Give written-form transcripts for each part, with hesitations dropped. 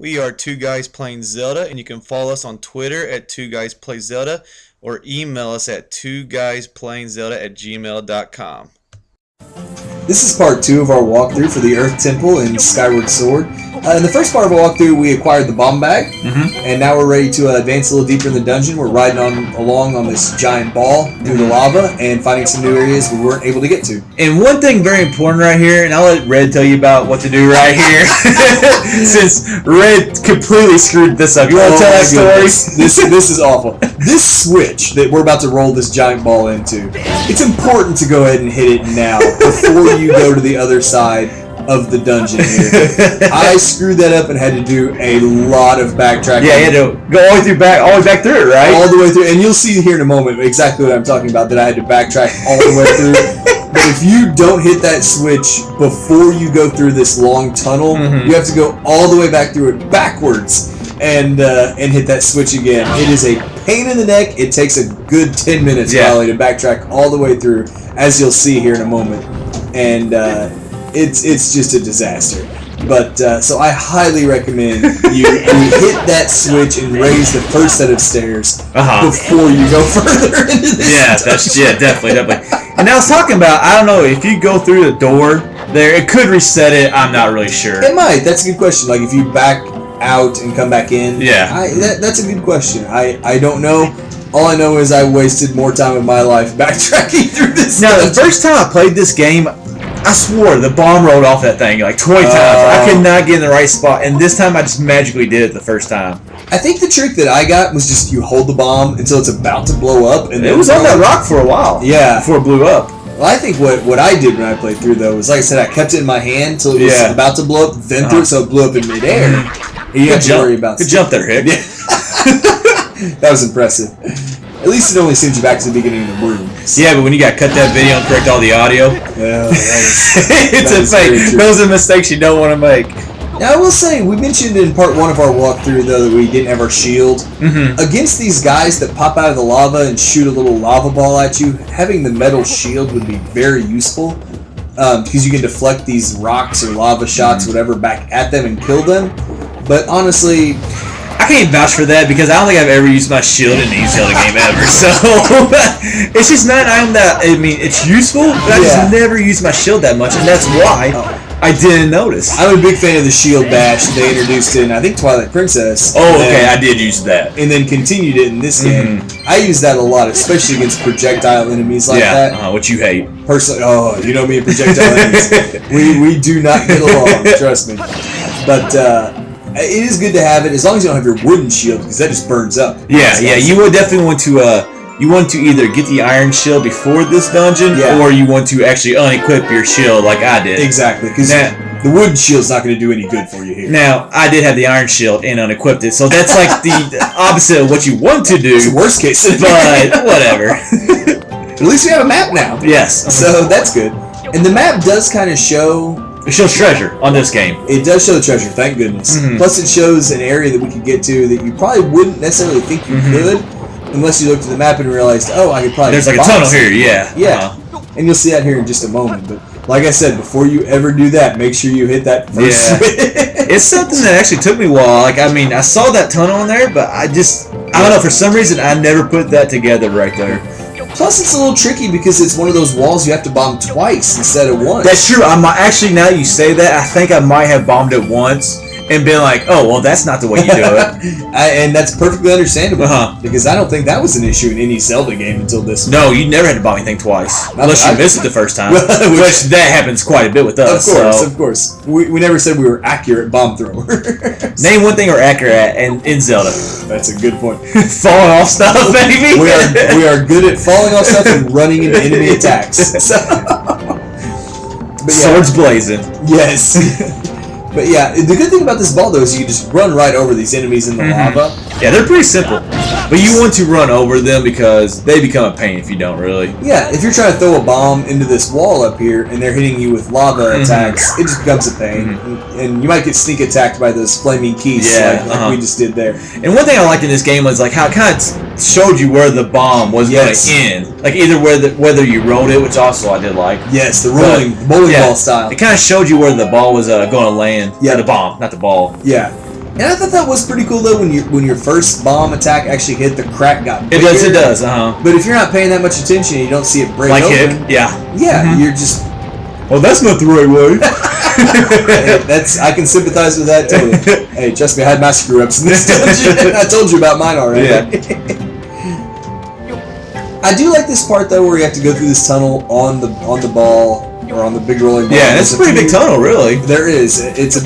We are Two Guys Playing Zelda, and you can follow us on Twitter at Two Guys Play Zelda or email us at twoguysplayingzelda@gmail.com. This is part 2 of our walkthrough for the Earth Temple in Skyward Sword. In the first part of our walkthrough, we acquired the bomb bag, and now we're ready to advance a little deeper in the dungeon. We're riding along on this giant ball through the lava and finding some new areas we weren't able to get to. And one thing very important right here, and I'll let Red tell you about what to do right here, since Red completely screwed this up. You want to tell that story? This is awful. This switch that we're about to roll this giant ball into, it's important to go ahead and hit it now before you go to the other side of the dungeon here. I screwed that up and had to do a lot of backtracking. Yeah, you had to go all the way back through it, right? All the way through, and you'll see here in a moment exactly what I'm talking about, that I had to backtrack all the way through. But if you don't hit that switch before you go through this long tunnel, you have to go all the way back through it backwards and hit that switch again. It is a pain in the neck. It takes a good 10 minutes probably to backtrack all the way through, as you'll see here in a moment. And it's just a disaster. But so I highly recommend you hit that switch and raise the first set of stairs before you go further into this. Yeah, definitely. And I was talking about, I don't know, if you go through the door there, it could reset it. I'm not really sure. It might. That's a good question. Like if you back out and come back in. Yeah. That's a good question. I don't know. All I know is I wasted more time of my life backtracking through this. Now, the first time I played this game, I swore the bomb rolled off that thing like 20 times. I could not get in the right spot, and this time I just magically did it the first time. I think the trick that I got was just you hold the bomb until it's about to blow up, and it was on that rock for a while. Yeah, before it blew up. Well, I think what I did when I played through though was, like I said, I kept it in my hand until it was about to blow up, then threw it so it blew up in midair. You had to worry about. Good jump there, Hick. Yeah. That was impressive. At least it only sends you back to the beginning of the room. So. Yeah, but when you got to cut that video and correct all the audio, it's a fake. Those are mistakes you don't want to make. Now, I will say, we mentioned in part 1 of our walkthrough, though, that we didn't have our shield. Against these guys that pop out of the lava and shoot a little lava ball at you, having the metal shield would be very useful, because you can deflect these rocks or lava shots, whatever, back at them and kill them. But honestly, I can't vouch for that because I don't think I've ever used my shield in any Zelda game ever. So it's just not an item that, I mean, it's useful, but I just never used my shield that much, and that's why I didn't notice. I'm a big fan of the shield bash they introduced in, I think, Twilight Princess. Oh, okay, I did use that. And then continued it in this game. I use that a lot, especially against projectile enemies like that. What you hate. Personally, you know me and projectile enemies. We do not get along, trust me. But, it is good to have it as long as you don't have your wooden shield, because that just burns up. Yeah, you would definitely want to. You want to either get the iron shield before this dungeon, or you want to actually unequip your shield like I did. Exactly, because the wooden shield's not going to do any good for you here. Now, I did have the iron shield and unequipped it, so that's like the opposite of what you want to do. It's the worst case scenario. But whatever. At least we have a map now. Yes. So that's good. And the map does kind of show. It shows treasure on this game. It does show the treasure, thank goodness. Plus it shows an area that we could get to that you probably wouldn't necessarily think you could, unless you looked at the map and realized, I could probably... There's like a tunnel here, Yeah. And you'll see that here in just a moment. But like I said, before you ever do that, make sure you hit that first switch. It's something that actually took me a while. Like, I mean, I saw that tunnel in there, but I don't know, for some reason, I never put that together right there. Plus, it's a little tricky because it's one of those walls you have to bomb twice instead of once. That's true. Actually, now that you say that, I think I might have bombed it once and been like, oh, well, that's not the way you do it. And that's perfectly understandable. Because I don't think that was an issue in any Zelda game until this one. No, you never had to bomb anything twice. Unless you missed it the first time. Which that happens quite a bit with us. Of course. We never said we were accurate bomb throwers. Name one thing we're accurate at in Zelda. That's a good point. Falling off stuff, baby. We are good at falling off stuff and running into enemy attacks. Swords blazing. Yes. But yeah, the good thing about this ball though is you can just run right over these enemies in the lava. Yeah, they're pretty simple. But you want to run over them because they become a pain if you don't really. Yeah, if you're trying to throw a bomb into this wall up here and they're hitting you with lava attacks, it just becomes a pain. And you might get sneak attacked by those flaming keys like we just did there. And one thing I liked in this game was like how it kind of showed you where the bomb was going to end. Like either whether you rolled it, which also I did like. Yes, the rolling bowling ball style. It kind of showed you where the ball was going to land. Yeah, the bomb, not the ball. Yeah. And I thought that was pretty cool though when your first bomb attack actually hit, the crack got bigger. It does, But if you're not paying that much attention and you don't see it break open, yeah, you're just. Well, that's not the right way. Hey, I can sympathize with that totally. Hey, trust me, I had my screw ups in this dungeon. I told you about mine already. Yeah. I do like this part though, where you have to go through this tunnel on the ball or on the big rolling ball. Yeah, it's a pretty big tunnel, really. There is. It is.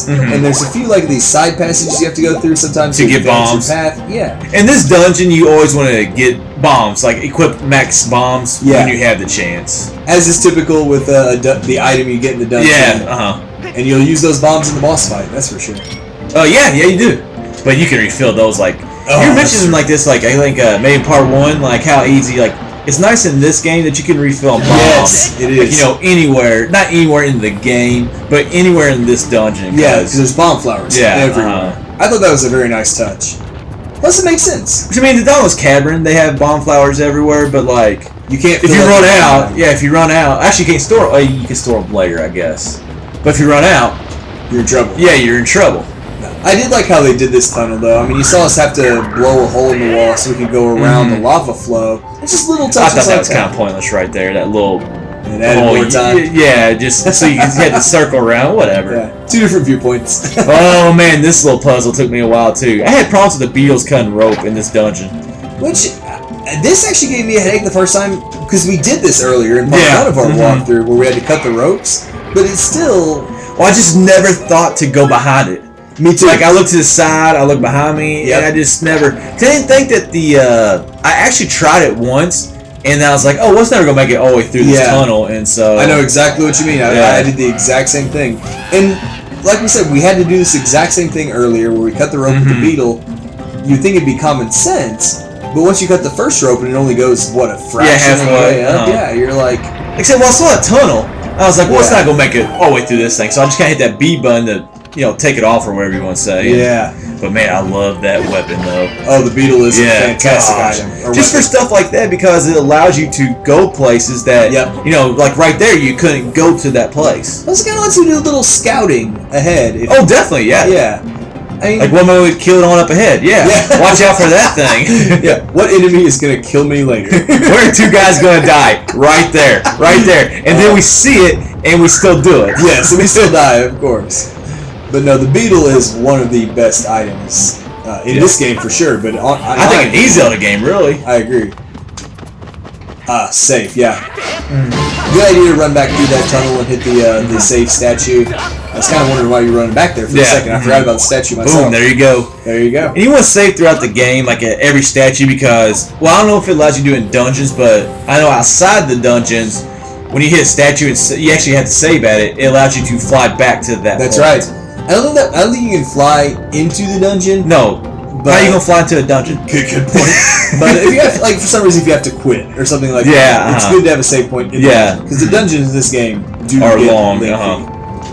And there's a few like these side passages you have to go through sometimes to get bombs. Path. Yeah. In this dungeon, you always want to get bombs, like equip max bombs when you have the chance. As is typical with the item you get in the dungeon. Yeah. And you'll use those bombs in the boss fight. That's for sure. Oh yeah, you do. But you can refill those like. You mentioned like this, like I think maybe part 1, like how easy, like it's nice in this game that you can refill bombs. Yes, it is. Like, anywhere, not anywhere in the game, but anywhere in this dungeon. Yeah, because there's bomb flowers everywhere. I thought that was a very nice touch. Plus, it makes sense. Which, I mean, the Dauntless Cavern, they have bonflowers flowers everywhere, but like you can't. If you run out, if you run out, actually, you can store. Oh, you can store them later, I guess. But if you run out, you're in trouble. Yeah, you're in trouble. I did like how they did this tunnel, though. I mean, you saw us have to blow a hole in the wall so we could go around the lava flow. It's just little touches. I thought that was kind of pointless right there. That little. And added more time. Yeah, just so you had to circle around, whatever. Yeah, 2 different viewpoints. Oh man, this little puzzle took me a while too. I had problems with the beetles cutting rope in this dungeon. Which, this actually gave me a headache the first time, because we did this earlier in part 1 of our walkthrough, where we had to cut the ropes, but it's still... Well, I just never thought to go behind it. Me too. Like, I looked to the side, I looked behind me, and I just never... I didn't think that the... I actually tried it once, and I was like, oh, well, it's never going to make it all the way through this tunnel, and so... I know exactly what you mean. I did the exact same thing. And, like we said, we had to do this exact same thing earlier, where we cut the rope with the beetle. You'd think it'd be common sense, but once you cut the first rope, and it only goes, what, a fraction of the way up? Yeah, you're like... Except, well, I saw a tunnel. I was like, well, it's not going to make it all the way through this thing, so I just kind of hit that B button to... take it off or whatever you want to say. Yeah. But man, I love that weapon though. Oh, the beetle is a fantastic item. Just for stuff like that, because it allows you to go places that, like right there, you couldn't go to that place. Plus, it kind of lets you do a little scouting ahead. Oh, definitely, yeah. Yeah. I mean, like one man would kill it on up ahead. Yeah. Watch out for that thing. Yeah. What enemy is going to kill me later? Where are 2 guys going to die? Right there. Right there. And then we see it, and we still do it. Yes, and we still die, of course. But no, the beetle is one of the best items in this game for sure. But I think in any Zelda game, really. I agree. Safe, yeah. Good idea to run back through that tunnel and hit the safe statue. I was kind of wondering why you were running back there for a second. I forgot about the statue myself. Boom, there you go. There you go. And you want to save throughout the game, like at every statue, because, well, I don't know if it allows you to do it in dungeons, but I know outside the dungeons, when you hit a statue and you actually have to save at it, it allows you to fly back to that That's point. right. I don't think you can fly into the dungeon. No. But how are you gonna fly into a dungeon? Good point. But if you have, like, for some reason, if you have to quit or something like that, it's good to have a save point. Because the dungeons in this game are get long. lengthy.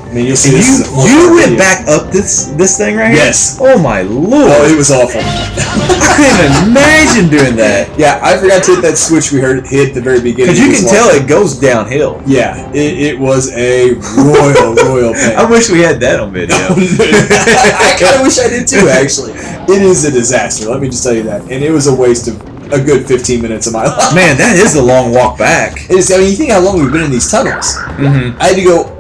I mean, you'll see you went back up this thing right here? Yes. Oh my lord. Oh, it was awful. I couldn't imagine doing that. Yeah, I forgot to hit that switch we hit at the very beginning. Because you can tell it goes downhill. Yeah, it was a royal pain. I wish we had that on video. I kind of wish I did too, actually. It is a disaster, let me just tell you that. And it was a waste of a good 15 minutes of my life. Man, that is a long walk back. It is. I mean, you think how long we've been in these tunnels. I had to go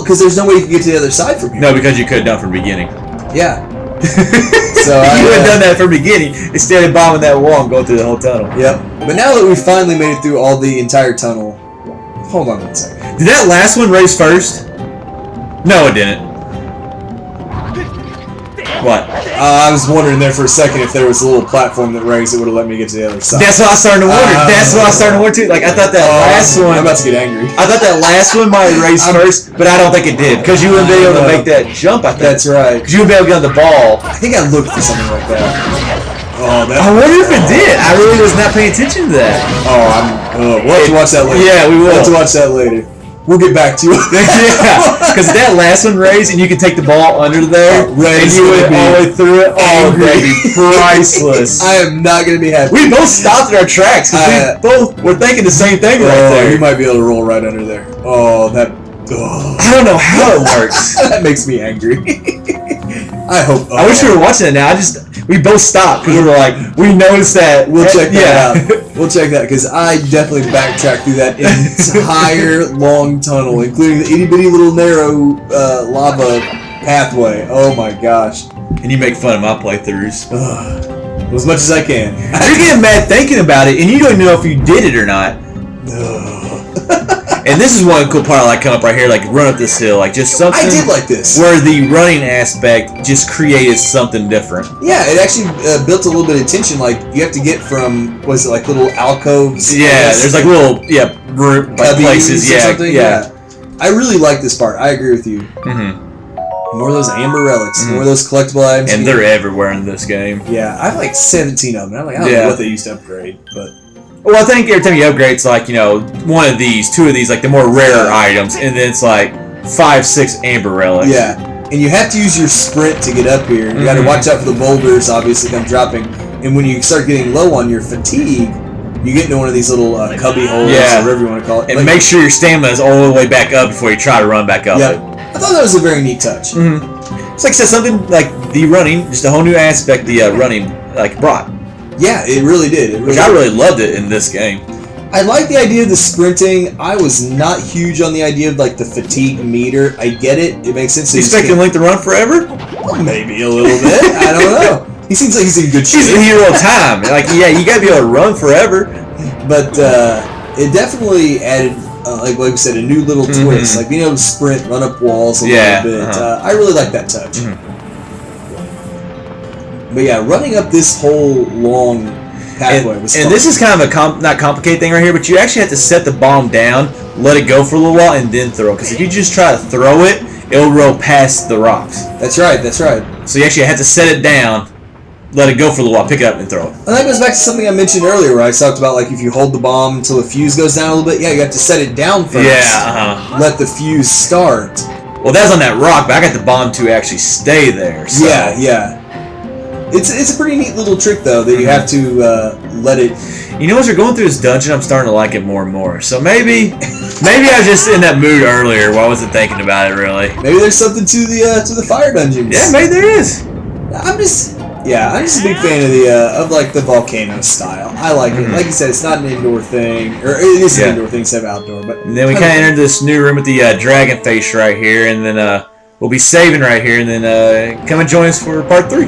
because there's no way you can get to the other side from here. No, because you could have done from the beginning. Yeah. So you would have done that from the beginning instead of bombing that wall and going through the whole tunnel. Yep. But now that we finally made it through all the entire tunnel, hold on one second. Did that last one raise first? No, it didn't. What? I was wondering there for a second if there was a little platform that raised that would have let me get to the other side. That's what I was starting to wonder. That's what I was starting to wonder too. Like I thought that last one. I'm about to get angry. I thought that last one might raise first, but I don't think it did because you wouldn't be able to make that jump. I think that's right. Because you wouldn't be able to get on the ball. I think I looked for something like that. Oh, I wonder if it did. I really was not paying attention to that. Oh, we'll have to watch that later. Yeah, we will. We'll have to watch that later. We'll get back to you. Yeah, because that last one raised, and you could take the ball under there, and you went all the way through it. Oh, that'd be priceless. I am not going to be happy. We both stopped at our tracks because we both were thinking the same thing right there. You might be able to roll right under there. Oh, Oh. I don't know how it works. That makes me angry. I hope. I wish we were watching it now. We both stopped because we were like, we noticed that. We'll check that out. We'll check that because I definitely backtracked through that entire long tunnel, including the itty bitty little narrow lava pathway. Oh my gosh. And you make fun of my playthroughs. As much as I can. You're getting mad thinking about it, and you don't even know if you did it or not. And this is one cool part I like coming up right here, like run up this hill, like just something. I did like this. Where the running aspect just created something different. Yeah, it actually built a little bit of tension. Like you have to get from, was it like little alcoves? Yeah, there's like little like places. Yeah. I really like this part. I agree with you. Mm-hmm. More of those amber relics, more of those collectible items. And they're everywhere in this game. Yeah, I have like 17 of them. I'm like, I don't know what they used to upgrade, but. Well, I think every time you upgrade, it's like, one of these, two of these, like the more rare items, and then it's like 5, 6 amber relics. Yeah, and you have to use your sprint to get up here. You got to watch out for the boulders, obviously, come dropping. And when you start getting low on your fatigue, you get into one of these little cubby holes, or whatever you want to call it. And make sure your stamina is all the way back up before you try to run back up. Yeah, I thought that was a very neat touch. It's like I said, something like the running, just a whole new aspect the running brought. Yeah, it really did. Which I really loved it in this game. I like the idea of the sprinting. I was not huge on the idea of like the fatigue meter. I get it. It makes sense. You expecting Link to run forever? Well, maybe a little bit. I don't know. He seems like he's in good shape. He's the hero of time. Like, yeah, you gotta be able to run forever. But it definitely added, like we said, a new little twist. Like being able to sprint, run up walls a little bit. I really like that touch. But yeah, running up this whole long pathway was fun. And this is kind of a not complicated thing right here, but you actually have to set the bomb down, let it go for a little while, and then throw it. Because if you just try to throw it, it'll roll past the rocks. That's right, that's right. So you actually have to set it down, let it go for a little while, pick it up, and throw it. And that goes back to something I mentioned earlier, where I talked about, like, if you hold the bomb until the fuse goes down a little bit, you have to set it down first. Yeah, let the fuse start. Well, that's on that rock, but I got the bomb to actually stay there. So. Yeah. It's a pretty neat little trick, though, that you have to let it... You know, as we're going through this dungeon, I'm starting to like it more and more. So maybe I was just in that mood earlier where I wasn't thinking about it, really. Maybe there's something to the fire dungeons. Yeah, maybe there is. I'm just a big fan of the volcano style. I like it. Like you said, it's not an indoor thing, or it is an indoor thing instead of outdoor. But and then we kind of entered this new room with the dragon face right here, and then we'll be saving right here, and then come and join us for part 3.